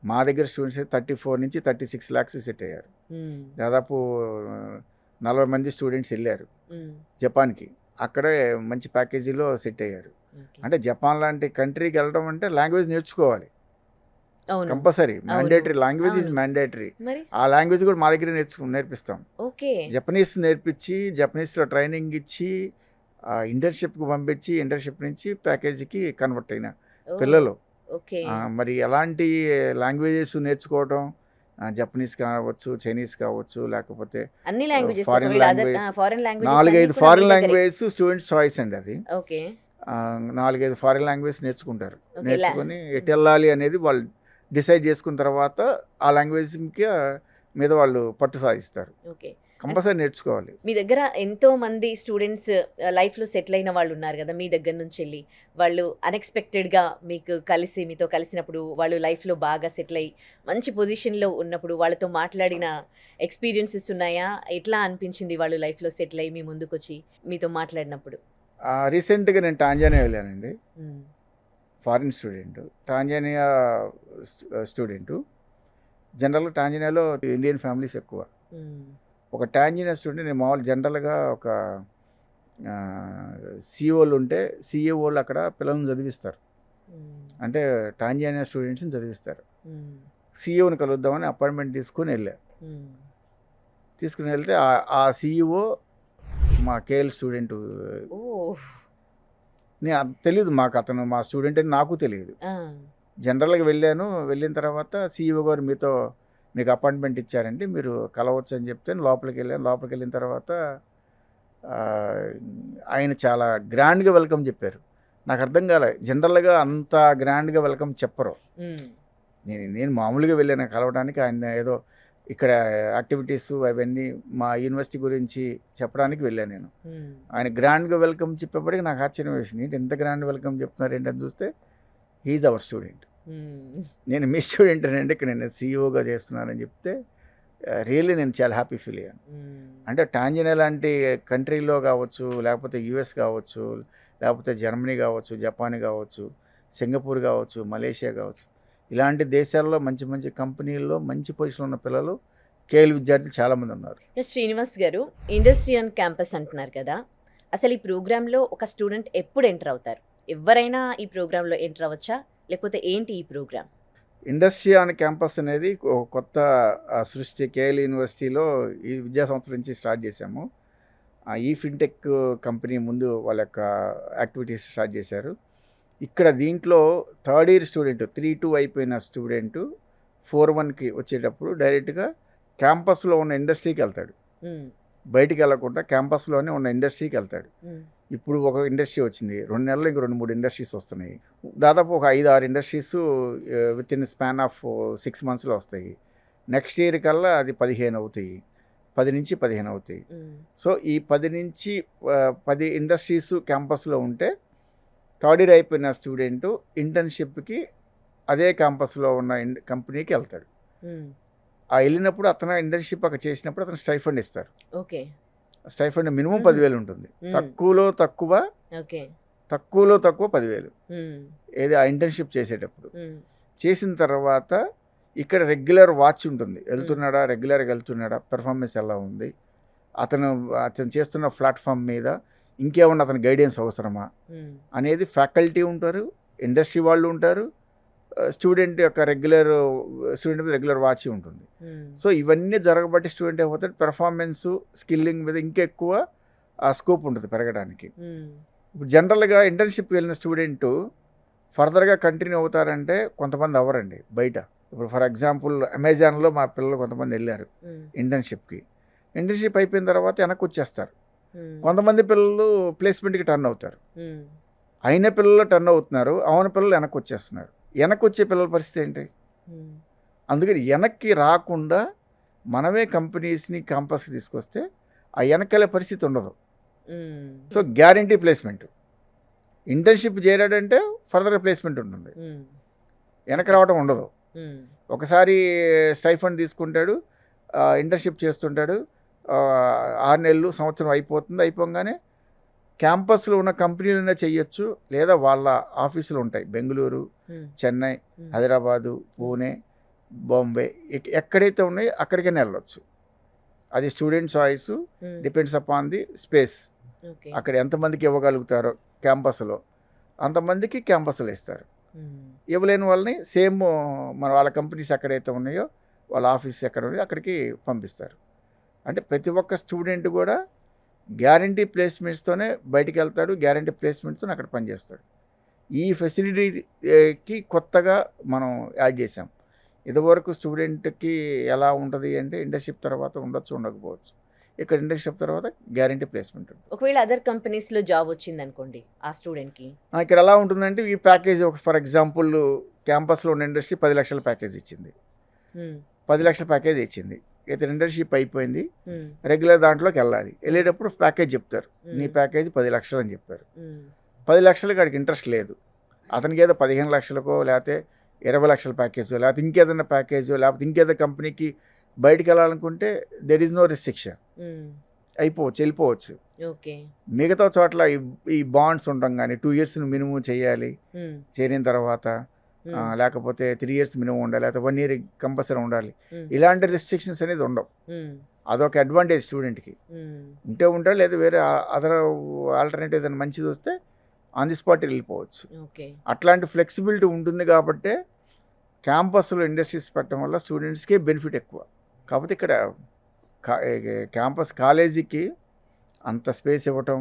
మా దగ్గర స్టూడెంట్స్ 34 నుంచి 36 లాక్స్ సెట్ అయ్యారు. హ్మ్. దాదాపు 40 మంది స్టూడెంట్స్ వెళ్ళారు హ్మ్. జపాన్కి. అక్కడే మంచి ప్యాకేజీలో సెట్ అయ్యారు. ఓకే. అంటే జపాన్ లాంటి కంట్రీకి వెళ్ళడం అంటే లాంగ్వేజ్ నేర్చుకోవాలి, అవును. కంపల్సరీ అవును. మ్యాండేటరీ. లాంగ్వేజ్ ఈజ్ అవును. మ్యాండేటరీ. మరి? ఆ లాంగ్వేజ్ కూడా మా దగ్గర నేర్పిస్తాం. ఓకే. జపనీస్ నేర్పించి జపనీస్లో ట్రైనింగ్ ఇచ్చి ఇంటర్న్షిప్కి పంపించి ఇంటర్న్షిప్ నుంచి ప్యాకేజీకి కన్వర్ట్ అయిన ఓహ్! పిల్లలు. ఓకే. మరి ఎలాంటి లాంగ్వేజెస్ నేర్చుకోవడం, జపనీస్ కావచ్చు, చైనీస్ కావచ్చు, లేకపోతే అన్ని లాంగ్వేజెస్ ఫారిన్ ఒకవేళ లాంగ్వేజ్, ఫారెన్ లాంగ్వేజెస్ 4, అన్నీ 5 కూడా మీ ఫారిన్ దగ్గరే. లాంగ్వేజెస్ స్టూడెంట్స్ చాయిస్ అండి అది. ఓకే. 4, 5 ఫారిన్ లాంగ్వేజ్ నేర్చుకుంటారు. ఓకే. నేర్చుకొని ఎటెళ్ళాలి అనేది వాళ్ళు డిసైడ్ చేసుకున్న తర్వాత ఆ లాంగ్వేజ్‌కి మీద వాళ్ళు పట్టు సాధిస్తారు. ఓకే. కంపల్సరీ నేర్చుకోవాలి. మీ దగ్గర ఎంతోమంది స్టూడెంట్స్ లైఫ్‌లో సెటిల్ అయిన వాళ్ళున్నారు గదా! మీ దగ్గర నుంచెళ్ళి. వాళ్ళు అన్‌ఎక్స్‌పెక్టెడ్‌గా మీతో కలిసినప్పుడు, వాళ్ళు లైఫ్‌లో బాగా సెటిల్ అయ్యి, మంచి పొజిషన్‌లో ఉన్నప్పుడు వాళ్ళతో మాట్లాడిన ఎక్స్‌పీరియన్సెస్ ఉన్నాయా? ఎట్లా అనిపించింది వాళ్ళు లైఫ్‌లో సెటిల్ అయ్యి మీ ముందుకొచ్చి మీతో మాట్లాడినప్పుడు? రీసెంట్‌గా నేను టాంజానియా వెళ్ళానండి. హ్మ్. Foreign student. Tanzania student. జనరల్‌గా టాంజానియాలో ఇండియన్ ఫ్యామిలీస్ ఎక్కువ. హ్మ్. ఒక టాంజానియా స్టూడెంట్ నేను మామూలు జనరల్‌గా ఒక సీఈఓలు ఉంటే సీఈఓలు అక్కడ పిల్లల్ని చదివిస్తారు. హ్మ్. అంటే టాంజానియా స్టూడెంట్స్‌ని చదివిస్తారు. హ్మ్. సీఈఓని కలుద్దామని అపాయింట్మెంట్ తీసుకొని వెళ్ళా. హ్మ్. తీసుకొని వెళ్తే ఆ సీఈఓ మా కేఎల్ స్టూడెంటు. ఓహ్! తెలీదు మాకు అతను మా స్టూడెంట్ అని నాకు తెలియదు. ఆ! జనరల్‌గా వెళ్ళాను. వెళ్ళిన తర్వాత సీఈఓ గారు మీకు అపాయింట్మెంట్ ఇచ్చారండి. మీరు కలవచ్చు అని చెప్తే లోపలికెళ్ళాను. లోపలికెళ్ళిన తర్వాత ఆహ్, ఆయన చాలా గ్రాండ్‌గా వెల్కమ్ చెప్పారు. నాకు అర్థం కాలే. జనరల్‌గా అంత గ్రాండ్‌గా వెల్కమ్ చెప్పరు. హ్మ్. నేను మామూలుగా వెళ్ళాను కలవడానికి. ఆయన ఏదో ఇక్కడ యాక్టివిటీస్ అవన్నీ మా యూనివర్సిటీ గురించి చెప్పడానికి వెళ్ళాను నేను. హ్మ్. ఆయన గ్రాండ్‌గా వెల్కమ్ చెప్పేప్పటికి నాకు ఆశ్చర్యం వేసింది. ఏంటి ఇంత గ్రాండ్ వెల్కమ్ చెప్తున్నారు ఏంటని చూస్తే హి ఈజ్ అవర్ స్టూడెంట్. హ్మ్. నేను మీ స్టూడెంటేనండి. ఇక్కడ నేను సీఈఓగా చేస్తున్నానని చెప్తే రియల్లీ నేను చాలా హ్యాపీ ఫీల్ అయ్యాను. హ్మ్. అంటే టాంజానియా లాంటి కంట్రీలో కావచ్చు, లేకపోతే యూఎస్ కావచ్చు, లేకపోతే జర్మనీ కావచ్చు, జపాన్ కావచ్చు, సింగపూర్ కావచ్చు, మలేషియా కావచ్చు. ఇలాంటి దేశాల్లో మంచి మంచి కంపెనీల్లో మంచి పొజిషన్‌లో ఉన్న పిల్లలు కేఎల్ విద్యార్థులు చాలామంది ఉన్నారు. శ్రీనివాస్ గారు, ఇండస్ట్రీ ఆన్ క్యాంపస్ అంటున్నారు కదా! అసలు ఈ ప్రోగ్రామ్‌లో ఒక స్టూడెంట్ ఎప్పుడు ఎంటర్ అవుతారు? ఎవ్వరైనా ఈ ప్రోగ్రామ్‌లో ఎంటర్ అవ్వచ్చా? లేకపోతే ఏంటి ఈ ప్రోగ్రామ్? ఇండస్ట్రీ ఆన్ క్యాంపస్ అనేది కొత్త సృష్టి కేఎల్ యూనివర్సిటీలో ఈ విద్యా సంవత్సరం నుంచి స్టార్ట్ చేశాము. ఈ ఫిన్‌టెక్ కంపెనీ ముందు వాళ్ళ యొక్క యాక్టివిటీస్ స్టార్ట్ చేశారు. ఇక్కడ దీంట్లో థర్డ్ ఇయర్ స్టూడెంట్ 3-2 అయిపోయిన స్టూడెంటు 4-1కి వచ్చేటప్పుడు డైరెక్ట్‌గా క్యాంపస్‌లో ఉన్న ఇండస్ట్రీకి వెళ్తాడు. హ్మ్. బయటికి వెళ్ళకుండా క్యాంపస్‌లోనే ఉన్న ఇండస్ట్రీకి వెళ్తాడు. హ్మ్. ఇప్పుడు ఒక ఇండస్ట్రీ వచ్చింది. 2 నెలల్లో ఇంకో 2, 3 ఇండస్ట్రీస్ వస్తున్నాయి. దాదాపు ఒక 5, 6 ఇండస్ట్రీస్ వితిన్ స్పాన్ ఆఫ్ 6 మంత్స్‌లో వస్తాయి. నెక్స్ట్ ఇయర్ కల్లా అది 15 అవుతాయి. 10-15 అవుతాయి. హ్మ్. సో, ఈ 10 ఇండస్ట్రీస్ క్యాంపస్‌లో ఉంటే థర్డ్ ఇయర్ అయిపోయిన స్టూడెంటు ఇంటర్న్‌షిప్‌కి అదే క్యాంపస్‌లో ఉన్న కంపెనీకి వెళ్తాడు. హ్మ్. వెళ్ళినప్పుడు అతను ఇంటర్న్‌షిప్ అక్కడ చేసినప్పుడు అతను స్టైఫండ్ ఇస్తారు. ఓకే. స్టైఫండ్ మినిమమ్ హుహు. 10,000 ఉంటుంది. హ్మ్. తక్కువలో తక్కువ ఓకే. 10,000. హ్మ్. ఏది ఆ ఇంటర్న్‌షిప్ చేసేటప్పుడు. హ్మ్. చేసిన తర్వాత ఇక్కడ రెగ్యులర్ వాచ్ ఉంటుంది. హ్మ్. రెగ్యులర్‌గా వెళ్తున్నాడా? పెర్ఫార్మెన్స్ ఎలా ఉంది? అతను అతను చేస్తున్న ప్లాట్‌ఫామ్ మీద ఇంకేమన్నా అతని గైడెన్స్ అవసరమా? హ్మ్. అనేది ఫ్యాకల్టీ ఉంటారు. ఇండస్ట్రీ వాళ్ళు ఉంటారు. స్టూడెంట్ మీద రెగ్యులర్ వాచ్ ఉంటుంది. హ్మ్. సో, ఇవన్నీ జరగబట్టి స్టూడెంట్ ఏమవుతాడు పెర్ఫార్మెన్సు, స్కిల్లింగ్ మీద ఇంకెక్కువ స్కోప్ ఉంటుంది పెరగడానికి. హ్మ్. ఇప్పుడు జనరల్‌గా ఇంటర్న్‌షిప్‌కి వెళ్ళిన స్టూడెంటు ఫర్దర్‌గా కంటిన్యూ అవుతారంటే కొంతమంది అవ్వరండి బయట. ఇప్పుడు ఫర్ ఎగ్జాంపుల్ అమెజాన్‌లో మా పిల్లలు కొంతమంది ఎళ్లారు హ్మ్. ఇంటర్న్‌షిప్‌కి. ఇంటర్న్‌షిప్ అయిపోయిన తర్వాత వెనక్కొచ్చేస్తారు. హ్మ్. కొంతమంది పిల్లలు ప్లేస్‌మెంట్‌కి టర్న్ అవుతారు. హ్మ్. అయిన పిల్లలు టర్న్ అవుతున్నారు. అవని పిల్లలు వెనక్కొచ్చేస్తున్నారు. వెనక్కొచ్చే పిల్లల పరిస్థితి ఏంటి? హ్మ్. అందుకని వెనక్కి రాకుండా మనమే కంపెనీస్‌ని క్యాంపస్‌కి తీసుకొస్తే ఆ వెనకెళ్ళే పరిస్థితి ఉండదు. హ్మ్. So, guarantee placement. ఇంటర్న్‌షిప్ చేరాడంటే ఫర్దర్ ప్లేస్‌మెంట్ ఉంటుంది. హ్మ్. వెనక్కి ఓకే. రావడం ఉండదు. హ్మ్. ఒకసారి స్టైఫండ్ తీసుకుంటాడు. ఇంటర్న్‌షిప్ చేస్తుంటాడు. 6 నెలలు, సంవత్సరం అయిపోతుంది. అయిపోగానే క్యాంపస్‌లో ఉన్న కంపెనీలోనే చెయ్యొచ్చు. లేదా వాళ్ళ ఆఫీసులు ఉంటాయి. బెంగుళూరు, హ్మ్. చెన్నై, హ్మ్. హైదరాబాదు, పూణే, బాంబే ఎక్కడైతే ఉన్నాయో అక్కడికైనా వెళ్ళొచ్చు. అది స్టూడెంట్ చాయిస్. హ్మ్. Depends upon the space. Okay. అక్కడ ఎంతమందికి ఇవ్వగలుగుతారో క్యాంపస్‌లో అంతమందికి క్యాంపస్‌లో ఇస్తారు. హ్మ్. ఇవ్వలేని వాళ్ళని సేమ్ వాళ్ళ కంపెనీస్ ఎక్కడైతే ఉన్నాయో వాళ్ళ ఆఫీస్ ఎక్కడ ఉన్నాయో అక్కడికి పంపిస్తారు. అంటే ప్రతి ఒక్క స్టూడెంట్ కూడా గ్యారంటీ ప్లేస్‌మెంట్స్‌తోనే బయటికెళ్తాడు. గ్యారంటీ ప్లేస్‌మెంట్స్‌తోనే అక్కడ పనిచేస్తాడు. ఈ ఫెసిలిటీకి కొత్తగా మనం యాడ్ చేసాం. ఇదివరకు స్టూడెంట్‌కి ఎలా ఉంటది అంటే ఇంటర్న్‌షిప్ తర్వాత ఉండొచ్చు, ఉండకపోవచ్చు. ఇక్కడ ఇంటర్న్షిప్ తర్వాత గ్యారంటీ ప్లేస్మెంట్ ఉంటుంది. ఒకవేళ అదర్ కంపెనీస్లో జాబ్ వచ్చింది అనుకోండి ఆ స్టూడెంట్కి. ఇక్కడ ఎలా ఉంటుందంటే ఈ ప్యాకేజ్ ఒక ఫర్ ఎగ్జాంపుల్ క్యాంపస్లో ఉన్న ఇండస్ట్రీ 10 లక్షల ప్యాకేజ్ ఇచ్చింది, 10 లక్షల ప్యాకేజ్ ఇచ్చింది. ఇతను ఇంటర్న్షిప్ అయిపోయింది, రెగ్యులర్ దాంట్లోకి వెళ్ళాలి. వెళ్ళేటప్పుడు ప్యాకేజ్ చెప్తారు, నీ ప్యాకేజ్ 10 లక్షలు అని చెప్పారు. 10 లక్షలకి వాడికి ఇంట్రెస్ట్ లేదు, అతనికి ఏదో 15 లక్షలకో లేకపోతే 20 లక్షల ప్యాకేజో లేకపోతే ఇంకేదైనా ప్యాకేజో లేకపోతే ఇంకేదో కంపెనీకి బయటికి వెళ్ళాలనుకుంటే దెర్ ఈజ్ నో రిస్ట్రిక్షన్, అయిపోవచ్చు, వెళ్ళిపోవచ్చు. ఓకే. మిగతా చోట్ల ఈ బాండ్స్ ఉండడం కానీ 2 years మినిమం చేయాలి, చేరిన తర్వాత లేకపోతే 3 years మినిమం ఉండాలి, లేకపోతే 1 year కంపల్సరీ ఉండాలి. ఇలాంటి రిస్ట్రిక్షన్స్ అనేది ఉండవు. అదొక అడ్వాంటేజ్ స్టూడెంట్కి. ఉంటాడు లేదా వేరే అదర్ ఆల్టర్నేటివ్ ఏదైనా మంచిది వస్తే ఆన్ ది స్పాట్ వెళ్ళిపోవచ్చు. అట్లాంటి ఫ్లెక్సిబిలిటీ ఉంటుంది కాబట్టి క్యాంపస్లో ఇండస్ట్రీస్ పెట్టడం వల్ల స్టూడెంట్స్కి బెనిఫిట్ ఎక్కువ. కాకపోతే ఇక్కడ క్యాంపస్ కాలేజీకి అంత స్పేస్ ఇవ్వటం,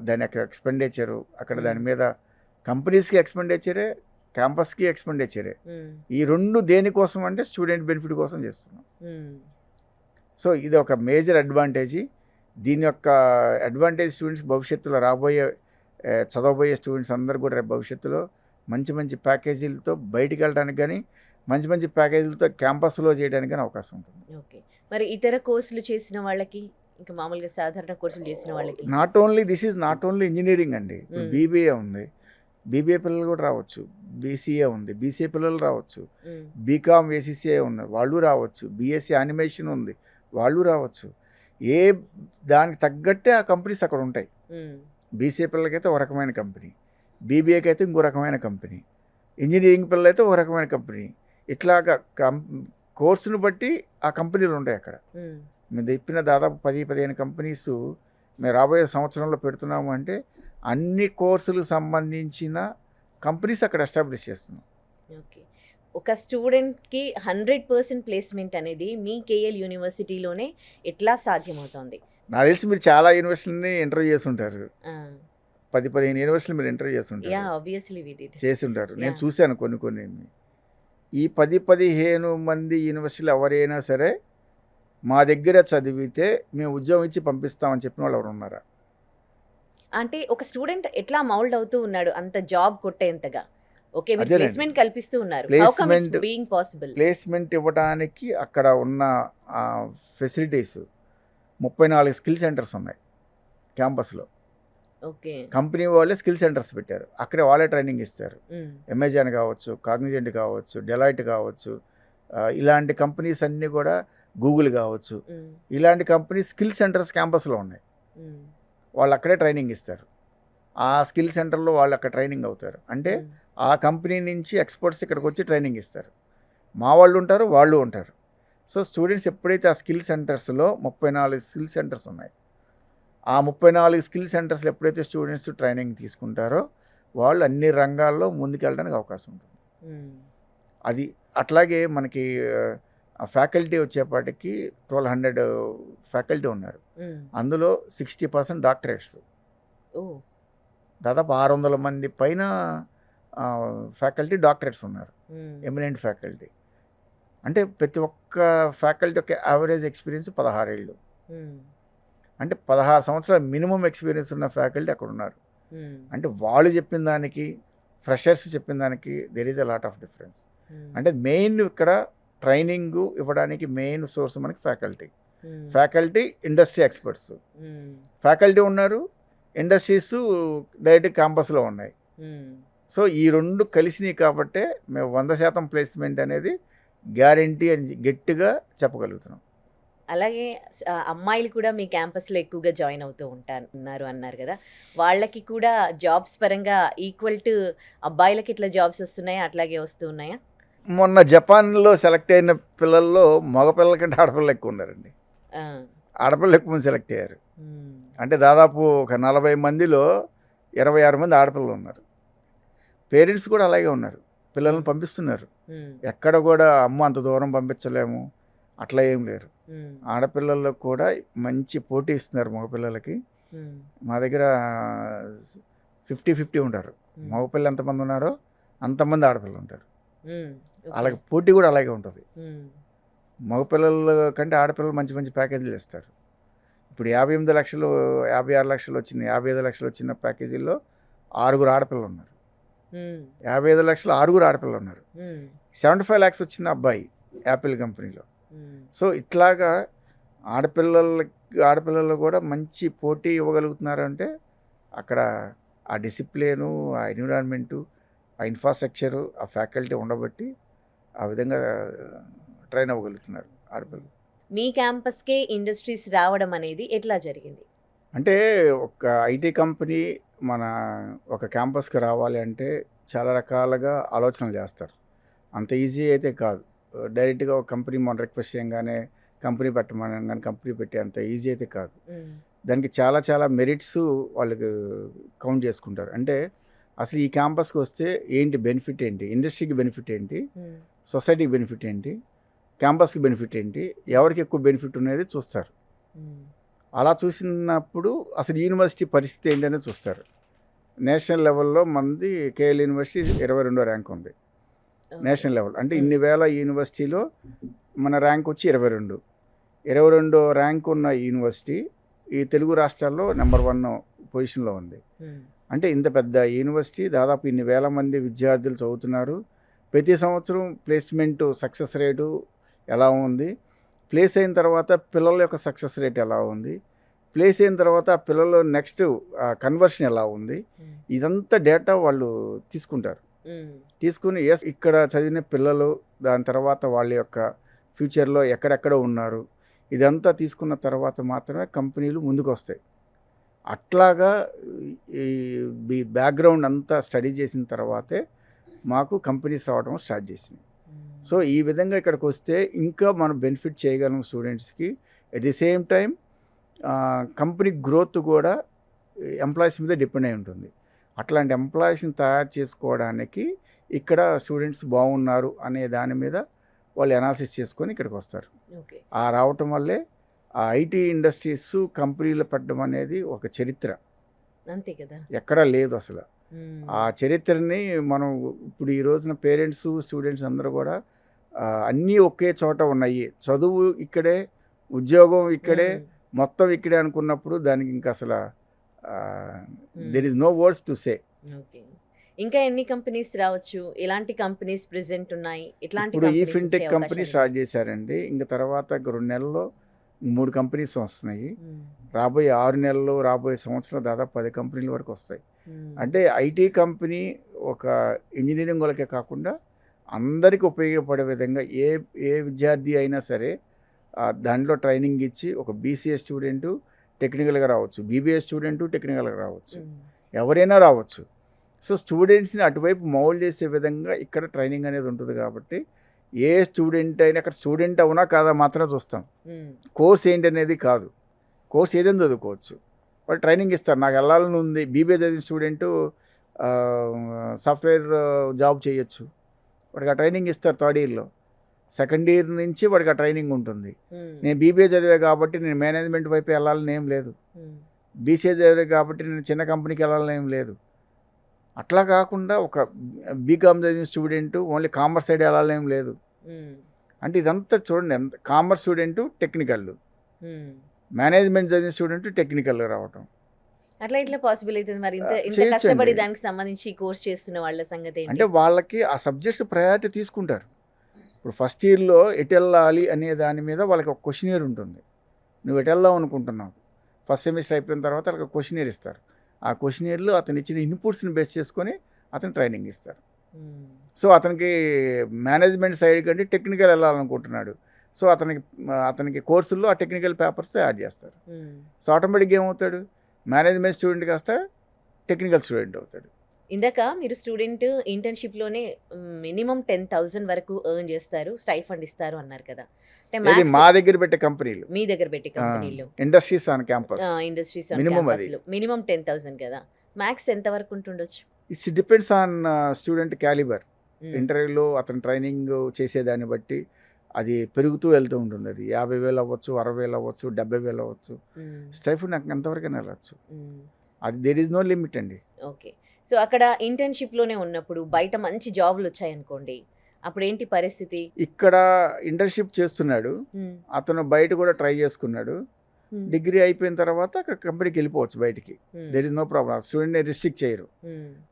దాని యొక్క ఎక్స్పెండిచరు, అక్కడ దాని మీద కంపెనీస్కి ఎక్స్పెండిచరే, క్యాంపస్కి ఎక్స్పెండిచరే. ఈ రెండు దేనికోసం అంటే స్టూడెంట్ బెనిఫిట్ కోసం చేస్తున్నాం. సో ఇది ఒక మేజర్ అడ్వాంటేజ్. దీని యొక్క అడ్వాంటేజ్ స్టూడెంట్స్ భవిష్యత్తులో చదవబోయే స్టూడెంట్స్ అందరూ కూడా రేపు భవిష్యత్తులో మంచి మంచి ప్యాకేజీలతో బయటికి వెళ్ళడానికి కానీ మంచి మంచి ప్యాకేజీలతో క్యాంపస్లో చేయడానికి కానీ అవకాశం ఉంటుంది. ఓకే. మరి ఇతర కోర్సులు చేసిన వాళ్ళకి, ఇంకా మామూలుగా సాధారణ కోర్సులు చేసిన వాళ్ళకి నాట్ ఓన్లీ ఇంజనీరింగ్ అండి. బీబీఏ ఉంది, బీబీఏ పిల్లలు కూడా రావచ్చు. బీసీఏ ఉంది, బీసీఏ పిల్లలు రావచ్చు. బీకామ్ ఏసీసీఏ ఉన్నారు, వాళ్ళు రావచ్చు. బీఎస్సీ యానిమేషన్ ఉంది, వాళ్ళు రావచ్చు. ఏ దానికి తగ్గట్టే ఆ కంపెనీస్ అక్కడ ఉంటాయి. బీసీఏ పిల్లలకైతే ఒక రకమైన కంపెనీ, బీబీఏకి అయితే ఇంకో రకమైన కంపెనీ, ఇంజనీరింగ్ పిల్లలైతే ఒక రకమైన కంపెనీ. ఇట్లాగా కోర్సును బట్టి ఆ కంపెనీలు ఉంటాయి అక్కడ. మేము చెప్పిన దాదాపు 10-15 కంపెనీస్ మేము రాబోయే సంవత్సరంలో పెడుతున్నాము అంటే అన్ని కోర్సులకు సంబంధించిన కంపెనీస్ అక్కడ ఎస్టాబ్లిష్ చేస్తున్నాం. ఓకే. ఒక స్టూడెంట్కి 100% ప్లేస్మెంట్ అనేది మీ కేఎల్ యూనివర్సిటీలోనే ఎట్లా సాధ్యమవుతుంది? నాకు తెలిసి మీరు చాలా యూనివర్సిటీని ఇంటర్వ్యూ చేసి ఉంటారు, 10-15 యూనివర్సిటీలు మీరు ఇంటర్వ్యూ చేసి ఉంటారు. నేను చూశాను కొన్ని. ఈ 10-15 మంది యూనివర్సిటీలు ఎవరైనా సరే మా దగ్గర చదివితే మేము ఉద్యోగం ఇచ్చి పంపిస్తామని చెప్పిన వాళ్ళు ఎవరు ఉన్నారా? అంటే ఒక స్టూడెంట్ ఎట్లా మౌల్డ్ అవుతూ ఉన్నాడు అంత జాబ్ కొట్టేంతగా? ఓకే, మీరు ప్లేస్మెంట్ కల్పిస్తూ ఉన్నారు. ప్లేస్మెంట్ ఇవ్వడానికి అక్కడ ఉన్న ఫెసిలిటీస్ 34 స్కిల్ సెంటర్స్ ఉన్నాయి క్యాంపస్లో. ఓకే. కంపెనీ వాళ్ళే స్కిల్ సెంటర్స్ పెట్టారు, అక్కడే వాళ్ళే ట్రైనింగ్ ఇస్తారు. అమెజాన్ కావచ్చు, కాగ్నిజెంట్ కావచ్చు, డెలాయిట్ కావచ్చు, ఇలాంటి కంపెనీస్ అన్నీ కూడా, గూగుల్ కావచ్చు, ఇలాంటి కంపెనీస్ స్కిల్ సెంటర్స్ క్యాంపస్లో ఉన్నాయి. వాళ్ళు అక్కడే ట్రైనింగ్ ఇస్తారు. ఆ స్కిల్ సెంటర్లో వాళ్ళు అక్కడ ట్రైనింగ్ అవుతారు. అంటే ఆ కంపెనీ నుంచి ఎక్స్పర్ట్స్ ఇక్కడికి వచ్చి ట్రైనింగ్ ఇస్తారు. మా వాళ్ళు ఉంటారు, వాళ్ళు ఉంటారు. సో స్టూడెంట్స్ ఎప్పుడైతే ఆ స్కిల్ సెంటర్స్లో 34 స్కిల్ సెంటర్స్ ఉన్నాయి, ఆ 34 స్కిల్ సెంటర్స్లో ఎప్పుడైతే స్టూడెంట్స్ ట్రైనింగ్ తీసుకుంటారో వాళ్ళు అన్ని రంగాల్లో ముందుకెళ్ళడానికి అవకాశం ఉంటుంది. అది అట్లాగే మనకి ఫ్యాకల్టీ వచ్చేపాటికి 1200 ఫ్యాకల్టీ ఉన్నారు. అందులో 60% డాక్టరేట్స్, దాదాపు 600 మంది పైన ఫ్యాకల్టీ డాక్టరేట్స్ ఉన్నారు, ఎమినెంట్ ఫ్యాకల్టీ. అంటే ప్రతి ఒక్క ఫ్యాకల్టీ యొక్క యావరేజ్ ఎక్స్పీరియన్స్ 16 ఏళ్ళు. అంటే 16 సంవత్సరాల మినిమం ఎక్స్పీరియన్స్ ఉన్న ఫ్యాకల్టీ అక్కడ ఉన్నారు. అంటే వాళ్ళు చెప్పిన దానికి ఫ్రెషర్స్ చెప్పిన దానికి there is a lot of difference. అంటే మెయిన్ ఇక్కడ ట్రైనింగ్ ఇవ్వడానికి మెయిన్ సోర్స్ మనకి ఫ్యాకల్టీ ఇండస్ట్రీ ఎక్స్పర్ట్స్. ఫ్యాకల్టీ ఉన్నారు, ఇండస్ట్రీస్ డైరెక్ట్ క్యాంపస్లో ఉన్నాయి. సో ఈ రెండు కలిసినాయి కాబట్టే మేము 100% ప్లేస్మెంట్ అనేది గ్యారంటీ అని గట్టిగా చెప్పగలుగుతున్నాం. అలాగే అమ్మాయిలు కూడా మీ క్యాంపస్లో ఎక్కువగా జాయిన్ అవుతూ ఉన్నారు అన్నారు కదా, వాళ్ళకి కూడా జాబ్స్ పరంగా ఈక్వల్ టు అబ్బాయిలకి ఇట్లా జాబ్స్ వస్తున్నాయా, అట్లాగే వస్తూ ఉన్నాయా? మొన్న జపాన్లో సెలెక్ట్ అయిన పిల్లల్లో మగపిల్లల కంటే ఆడపిల్లలు ఎక్కువ ఉన్నారండి. ఆడపిల్లలు ఎక్కువ మంది సెలెక్ట్ అయ్యారు. అంటే దాదాపు ఒక 40 మందిలో 26 మంది ఆడపిల్లలు ఉన్నారు. పేరెంట్స్ కూడా అలాగే ఉన్నారు, పిల్లల్ని పంపిస్తున్నారు. ఎక్కడ కూడా అమ్మ అంత దూరం పంపించలేము అట్లా ఏం లేరు. ఆడపిల్లల్లో కూడా మంచి పోటీ ఇస్తున్నారు మగపిల్లలకి. మా దగ్గర 50-50 ఉంటారు. మగపిల్లలు ఎంతమంది ఉన్నారో అంతమంది ఆడపిల్లలు ఉంటారు. అలాగే పోటీ కూడా అలాగే ఉంటుంది. మగపిల్లల కంటే ఆడపిల్లలు మంచి మంచి ప్యాకేజీలు ఇస్తారు. ఇప్పుడు 58 లక్షలు 56 లక్షలు వచ్చిన 55 లక్షలు వచ్చిన ప్యాకేజీల్లో 6 ఆడపిల్లలు ఉన్నారు. 55 లక్షలు 6 ఆడపిల్లలు ఉన్నారు. 75 lakhs వచ్చిన అబ్బాయి యాపిల్ కంపెనీలో. సో ఇట్లాగా ఆడపిల్లలు కూడా మంచి పోటీ ఇవ్వగలుగుతున్నారు అంటే అక్కడ ఆ డిసిప్లిను, ఆ ఎన్విరాన్మెంటు, ఆ ఇన్ఫ్రాస్ట్రక్చరు, ఆ ఫ్యాకల్టీ ఉండబట్టి ఆ విధంగా ట్రైన్ అవ్వగలుగుతున్నారు ఆడపిల్లలు. మీ క్యాంపస్కే ఇండస్ట్రీస్ రావడం అనేది ఎట్లా జరిగింది? అంటే ఒక ఐటీ కంపెనీ మన ఒక క్యాంపస్కి రావాలి అంటే చాలా రకాలుగా ఆలోచనలు చేస్తారు. అంత ఈజీ అయితే కాదు. డైరెక్ట్గా ఒక కంపెనీ మనం రిక్వెస్ట్ చేయగానే కంపెనీ పెట్టమనగానే కంపెనీ పెట్టే అంత ఈజీ అయితే కాదు. దానికి చాలా చాలా మెరిట్స్ వాళ్ళకి కౌంట్ చేసుకుంటారు. అంటే అసలు ఈ క్యాంపస్కి వస్తే ఏంటి బెనిఫిట్ ఏంటి, ఇండస్ట్రీకి బెనిఫిట్ ఏంటి, సొసైటీకి బెనిఫిట్ ఏంటి, క్యాంపస్కి బెనిఫిట్ ఏంటి, ఎవరికి ఎక్కువ బెనిఫిట్ ఉన్నది చూస్తారు. అలా చూసినప్పుడు అసలు యూనివర్సిటీ పరిస్థితి ఏంటనేది చూస్తారు. నేషనల్ లెవెల్లో మంది కేఎల్ యూనివర్సిటీ 22వ ర్యాంక్ ఉంది నేషనల్ లెవెల్. అంటే ఇన్ని వేల యూనివర్సిటీలో మన ర్యాంక్ వచ్చి 22వ ర్యాంక్ ఉన్న యూనివర్సిటీ ఈ తెలుగు రాష్ట్రాల్లో నెంబర్ 1 పొజిషన్లో ఉంది. అంటే ఇంత పెద్ద యూనివర్సిటీ, దాదాపు ఇన్ని వేల మంది విద్యార్థులు చదువుతున్నారు. ప్రతి సంవత్సరం ప్లేస్మెంట్ సక్సెస్ రేటు ఎలా ఉంది, ప్లేస్ అయిన తర్వాత పిల్లల యొక్క సక్సెస్ రేట్ ఎలా ఉంది, ప్లేస్ అయిన తర్వాత పిల్లలు నెక్స్ట్ కన్వర్షన్ ఎలా ఉంది, ఇదంతా డేటా వాళ్ళు తీసుకుంటారు. తీసుకుని ఇక్కడ చదివిన పిల్లలు దాని తర్వాత వాళ్ళ యొక్క ఫ్యూచర్లో ఎక్కడెక్కడ ఉన్నారు, ఇదంతా తీసుకున్న తర్వాత మాత్రమే కంపెనీలు ముందుకు వస్తాయి. అట్లాగా ఈ బ్యాక్గ్రౌండ్ అంతా స్టడీ చేసిన తర్వాతే మాకు కంపెనీస్ రావడం స్టార్ట్ చేసింది. సో ఈ విధంగా ఇక్కడికి వస్తే ఇంకా మనం బెనిఫిట్ చేయగలం స్టూడెంట్స్కి. At the same time company growth కూడా ఎంప్లాయీస్ మీద డిపెండ్ అయి ఉంటుంది. అట్లాంటి ఎంప్లాయీస్ని తయారు చేసుకోవడానికి ఇక్కడ స్టూడెంట్స్ బాగున్నారు అనే దాని మీద వాళ్ళు అనాలిసిస్ చేసుకొని ఇక్కడికి వస్తారు. ఆ రావటం వల్లే ఆ ఐటీ ఇండస్ట్రీస్ కంపెనీలు పెట్టడం అనేది ఒక చరిత్ర, అంతే కదా, ఎక్కడా లేదు అసలు. ఆ చరిత్రని మనం ఇప్పుడు ఈ రోజున పేరెంట్స్ స్టూడెంట్స్ అందరూ కూడా అన్నీ ఒకే చోట ఉన్నాయి, చదువు ఇక్కడే, ఉద్యోగం ఇక్కడే, మొత్తం ఇక్కడే అనుకున్నప్పుడు దానికి ఇంకా అసలు there is no words to say. ఇంకా ఎన్ని కంపెనీస్ రావచ్చు? ఎలాంటి కంపెనీస్ ప్రెజెంట్ ఉన్నాయి? ఇప్పుడు ఈ ఫిన్టెక్ కంపెనీ స్టార్ట్ చేశారండి. ఇంకా తర్వాత 2 నెలల్లో 3 కంపెనీస్ వస్తున్నాయి. రాబోయే 6 నెలల్లో, రాబోయే సంవత్సరం దాదాపు 10 కంపెనీల వరకు వస్తాయి. అంటే ఐటీ కంపెనీ ఒక ఇంజనీరింగ్ వాళ్ళకే కాకుండా అందరికీ ఉపయోగపడే విధంగా ఏ విద్యార్థి అయినా సరే దాంట్లో ట్రైనింగ్ ఇచ్చి ఒక బీసీఏ స్టూడెంటు టెక్నికల్గా రావచ్చు, బీబీఏ స్టూడెంటు టెక్నికల్గా రావచ్చు, ఎవరైనా రావచ్చు. సో స్టూడెంట్స్ని అటువైపు మౌల్డ్ చేసే విధంగా ఇక్కడ ట్రైనింగ్ అనేది ఉంటుంది. కాబట్టి ఏ స్టూడెంట్ అయినా అక్కడ స్టూడెంట్ అవునా కాదా మాత్రం చూస్తాం. కోర్స్ ఏంటి అనేది కాదు, కోర్స్ ఏదైనా చదువుకోవచ్చు, వాళ్ళు ట్రైనింగ్ ఇస్తారు. నాకు వెళ్ళాలని ఉంది, బీబీఏ చదివిన స్టూడెంటు సాఫ్ట్వేర్ జాబ్ చేయొచ్చు, వాడికి ఆ ట్రైనింగ్ ఇస్తారు. 3rd ఇయర్లో, 2nd ఇయర్ నుంచి వాడికి ఆ ట్రైనింగ్ ఉంటుంది. నేను బీబీఏ చదివే కాబట్టి నేను మేనేజ్మెంట్ వైపు వెళ్ళాలని ఏం లేదు, బీసీఏ చదివే కాబట్టి నేను చిన్న కంపెనీకి వెళ్ళాలని ఏం లేదు. అట్లా కాకుండా ఒక బీకామ్ చదివిన స్టూడెంట్ ఓన్లీ కామర్స్ సైడ్ వెళ్ళాలని ఏం లేదు. అంటే ఇదంతా చూడండి, ఎంత కామర్స్ స్టూడెంట్ టెక్నికల్, మేనేజ్మెంట్ చదివిన స్టూడెంట్ టెక్నికల్గా రావటం అట్లా ఇట్లా పాసిబుల్ అవుతుంది. మరి ఇంత కష్టపడి దానికి సంబంధించి కోర్స్ చేస్తున్న వాళ్ళ సంగతి అంటే వాళ్ళకి ఆ సబ్జెక్ట్స్ ప్రయారిటీ తీసుకుంటారు. ఇప్పుడు ఫస్ట్ ఇయర్లో ఎటు వెళ్ళాలి అనే దాని మీద వాళ్ళకి ఒక క్వశ్చనీర్ ఉంటుంది. నువ్వు ఎటు వెళ్దాం అనుకుంటున్నావు, ఫస్ట్ సెమిస్టర్ అయిపోయిన తర్వాత వాళ్ళకి క్వశ్చనీర్ ఇస్తారు. ఆ క్వశ్చనీర్లో అతను ఇచ్చిన ఇన్పుట్స్ని బేస్ చేసుకొని అతను ట్రైనింగ్ ఇస్తారు. సో అతనికి మేనేజ్మెంట్ సైడ్ కంటే టెక్నికల్ వెళ్ళాలనుకుంటున్నాడు, సో అతనికి కోర్సుల్లో ఆ టెక్నికల్ పేపర్స్ యాడ్ చేస్తారు. సో ఆటోమేటిక్గా ఏమవుతాడు, మేనేజ్మెంట్ స్టూడెంట్ కాస్త టెక్నికల్ స్టూడెంట్ అవుతాడు. ఇందాక మీరు స్టూడెంట్ ఇంటర్న్షిప్లోనే మినిమం 10,000 వరకు ఎర్న్ చేస్తారు, స్టైఫండ్ ఇస్తారు అన్నారు కదా. అంటే మా దగ్గర పెట్టే కంపెనీలు, మీ దగ్గర పెట్టే కంపెనీలు, industries on campus, industries minimum 10,000 కదా. మ్యాక్స్ ఎంత వరకు ఉంటుండొచ్చు? It's depends on student calibre. ఇంటర్వ్యూలో అతను ట్రైనింగ్ చేసేదాన్ని బట్టి అది పెరుగుతూ వెళ్తూ ఉంటుంది. అది 50,000 అవ్వచ్చు, 60,000 అవ్వచ్చు, 70,000 అవ్వచ్చు. స్టైఫండ్ నాకు ఎంతవరకైనా వెళ్ళచ్చు, అది దేర్ ఈజ్ నో లిమిట్ అండి. ఓకే. సో అక్కడ ఇంటర్న్షిప్లోనే ఉన్నప్పుడు బయట మంచి జాబులు వచ్చాయనుకోండి, అప్పుడు ఏంటి పరిస్థితి? ఇక్కడ ఇంటర్న్షిప్ చేస్తున్నాడు, అతను బయట కూడా ట్రై చేసుకున్నాడు, డిగ్రీ అయిపోయిన తర్వాత అక్కడ కంపెనీకి వెళ్ళిపోవచ్చు బయటికి. There is no problem. స్టూడెంట్ని రిస్ట్రిక్ట్ చేయరు.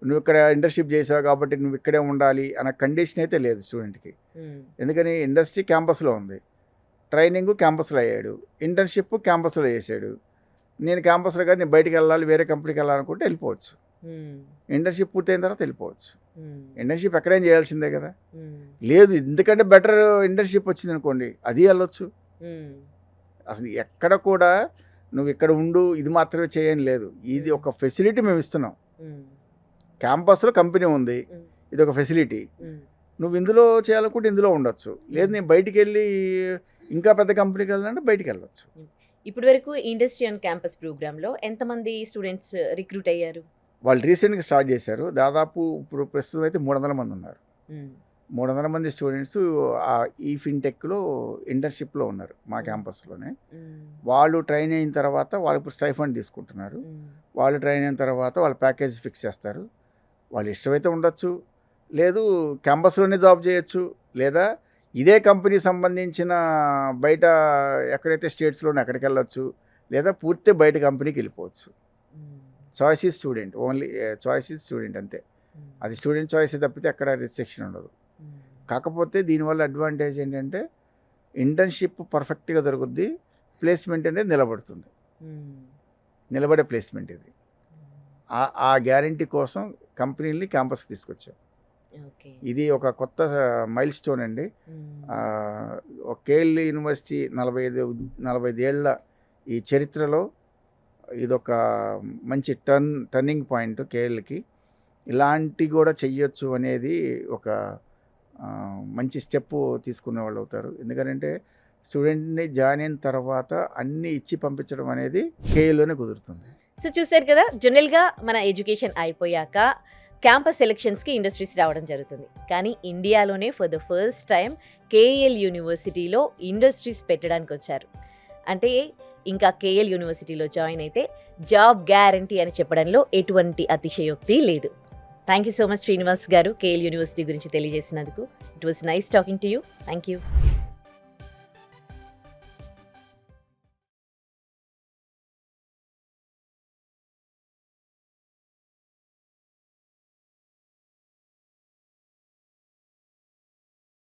నువ్వు ఇక్కడ ఇంటర్న్షిప్ చేసావు కాబట్టి నువ్వు ఇక్కడే ఉండాలి అన్న కండిషన్ అయితే లేదు స్టూడెంట్కి. ఎందుకని ఇండస్ట్రీ క్యాంపస్లో ఉంది, ట్రైనింగ్ క్యాంపస్లో అయ్యాడు, ఇంటర్న్షిప్ క్యాంపస్లో చేశాడు. నేను క్యాంపస్లో కాదు, నేను బయటికి వెళ్ళాలి, వేరే కంపెనీకి వెళ్ళాలనుకుంటే వెళ్ళిపోవచ్చు. ఇంటర్న్షిప్ పూర్తయిన తర్వాత వెళ్ళిపోవచ్చు. ఇంటర్న్షిప్ ఎక్కడైనా చేయాల్సిందే కదా. లేదు ఎందుకంటే బెటర్ ఇంటర్న్షిప్ వచ్చింది అనుకోండి, అది వెళ్ళొచ్చు. అసలు ఎక్కడ కూడా నువ్వు ఇక్కడ ఉండు ఇది మాత్రమే చేయని లేదు. ఇది ఒక ఫెసిలిటీ మేము ఇస్తున్నాం. క్యాంపస్లో కంపెనీ ఉంది, ఇది ఒక ఫెసిలిటీ. నువ్వు ఇందులో చేయాలనుకుంటే ఇందులో ఉండొచ్చు. లేదు నేను బయటికి వెళ్ళి ఇంకా పెద్ద కంపెనీకి వెళ్ళాలంటే బయటికి వెళ్ళొచ్చు. ఇప్పటి వరకు ఇండస్ట్రీ ఆన్ క్యాంపస్ ప్రోగ్రాంలో ఎంతమంది స్టూడెంట్స్ రిక్రూట్ అయ్యారు? వాళ్ళు రీసెంట్గా స్టార్ట్ చేశారు. దాదాపు ఇప్పుడు ప్రస్తుతం అయితే 300 మంది ఉన్నారు. 300 మంది స్టూడెంట్స్ ఈ ఫిన్టెక్లో ఇంటర్న్షిప్లో ఉన్నారు మా క్యాంపస్లోనే. వాళ్ళు ట్రైన్ అయిన తర్వాత వాళ్ళు ఇప్పుడు స్టైఫండ్ తీసుకుంటున్నారు. వాళ్ళు ట్రైన్ అయిన తర్వాత వాళ్ళ ప్యాకేజ్ ఫిక్స్ చేస్తారు. వాళ్ళు ఇష్టమైతే ఉండొచ్చు, లేదు క్యాంపస్లోనే జాబ్ చేయొచ్చు, లేదా ఇదే కంపెనీ సంబంధించిన బయట ఎక్కడైతే స్టేట్స్లోనే అక్కడికి వెళ్ళొచ్చు, లేదా పూర్తి బయట కంపెనీకి వెళ్ళిపోవచ్చు. Choice is student, only choice is student అంతే. అది స్టూడెంట్ చాయిస్ తప్పితే అక్కడ రిస్ట్రిక్షన్ ఉండదు. కాకపోతే దీనివల్ల అడ్వాంటేజ్ ఏంటంటే ఇంటర్న్షిప్ పర్ఫెక్ట్గా జరుగుద్ది, ప్లేస్మెంట్ అనేది నిలబడుతుంది. నిలబడే ప్లేస్మెంట్ ఇది. ఆ గ్యారంటీ కోసం కంపెనీని క్యాంపస్కి తీసుకొచ్చాం. ఇది ఒక కొత్త మైల్ స్టోన్ అండి. కేఎల్ యూనివర్సిటీ 45 ఏళ్ల ఈ చరిత్రలో ఇదొక మంచి టర్నింగ్ పాయింట్ కేఎల్కి. ఇలాంటి కూడా చెయ్యొచ్చు అనేది ఒక మంచి స్టెప్ తీసుకునే వాళ్ళు అవుతారు. ఎందుకంటే స్టూడెంట్ని జాయిన్ అయిన తర్వాత అన్నీ ఇచ్చి పంపించడం అనేది కేఎల్లోనే కుదురుతుంది. సో చూసారు కదా, జనరల్గా మన ఎడ్యుకేషన్ అయిపోయాక క్యాంపస్ సెలెక్షన్స్కి ఇండస్ట్రీస్ రావడం జరుగుతుంది. కానీ ఇండియాలోనే for the first time KL యూనివర్సిటీలో ఇండస్ట్రీస్ పెట్టడానికి వచ్చారు. అంటే ఇంకా కేఎల్ యూనివర్సిటీలో జాయిన్ అయితే జాబ్ గ్యారంటీ అని చెప్పడంలో ఎటువంటి అతిశయోక్తి లేదు. Thank you so much Srinivas garu, KL university గురించి తెలియజేసినందుకు. It was nice talking to you. Thank you.